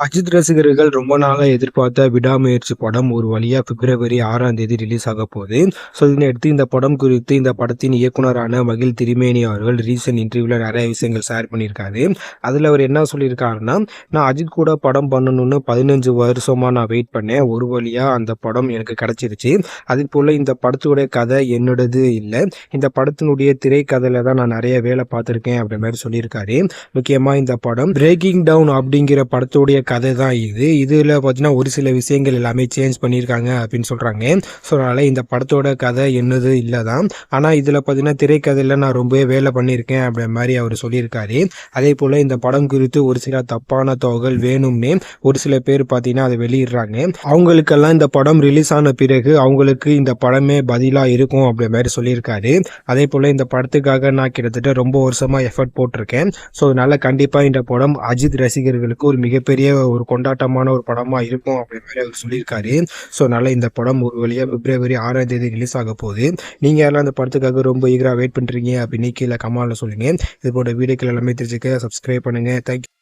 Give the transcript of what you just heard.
அஜித் ரசிகர்கள் ரொம்ப நாளா எதிர்பார்த்த விடாமுயற்சி படம் ஒரு வழியா பிப்ரவரி 6ஆம் தேதி ரிலீஸ் ஆக போகுது. ஸோ இதனையடுத்து இந்த படம் குறித்து இந்த படத்தின் இயக்குனரான மகிழ் திரிமேனி அவர்கள் ரீசென்ட் இன்டர்வியூல நிறைய விஷயங்கள் ஷேர் பண்ணியிருக்காரு. அதில் அவர் என்ன சொல்லியிருக்காருன்னா, நான் அஜித் கூட படம் பண்ணணும்னு 15 வருஷமா நான் வெயிட் பண்ணேன். ஒரு வழியா அந்த படம் எனக்கு கிடைச்சிருச்சு. அதே போல இந்த படத்துடைய கதை என்னோடது இல்லை. இந்த படத்தினுடைய திரைக்கதையில தான் நான் நிறைய வேலை பார்த்துருக்கேன் அப்படின்ற மாதிரி சொல்லியிருக்காரு. முக்கியமா இந்த படம் பிரேக்கிங் டவுன் அப்படிங்கிற படத்துடைய கதை தான் இது. இதில் பார்த்தீங்கன்னா ஒரு சில விஷயங்கள் எல்லாமே சேஞ்ச் பண்ணியிருக்காங்க அப்படின்னு சொல்கிறாங்க. ஸோ அதனால் இந்த படத்தோட கதை என்னது இல்லை தான். ஆனால் இதில் பார்த்தீங்கன்னா திரைக்கதையில் நான் ரொம்பவே வேலை பண்ணியிருக்கேன் அப்படின்ற மாதிரி அவர் சொல்லியிருக்காரு. அதே போல் இந்த படம் குறித்து ஒரு சில தப்பான தகவல் வேணும்னே ஒரு சில பேர் பார்த்தீங்கன்னா அதை வெளியிடுறாங்க. அவங்களுக்கெல்லாம் இந்த படம் ரிலீஸ் ஆன பிறகு அவங்களுக்கு இந்த படமே பதிலாக இருக்கும் அப்படின்ற மாதிரி சொல்லியிருக்காரு. அதே போல் இந்த படத்துக்காக நான் கிட்டத்தட்ட ரொம்ப வருஷமாக எஃபர்ட் போட்டிருக்கேன். ஸோ அதனால் கண்டிப்பாக இந்த படம் அஜித் ரசிகர்களுக்கு ஒரு மிகப்பெரிய ஒரு கொண்டாட்டமான ஒரு படமா இருக்கும் அப்படின்ற மாதிரி அவர் சொல்லியிருக்காரு. ஸோ அதனால இந்த படம் ஒரு வழியா பிப்ரவரி 6ஆம் தேதி ரிலீஸ் ஆக போகுது. நீங்க யாரெல்லாம் அந்த படத்துக்காக ரொம்ப ஈகரா வெயிட் பண்றீங்க அப்படின்னு கீழே கமெண்ட்ல சொல்லுங்க. இது போன்ற வீடியோக்கள் எல்லாமே தெரிஞ்சுக்க சப்ஸ்கிரைப் பண்ணுங்க. தேங்க்யூ.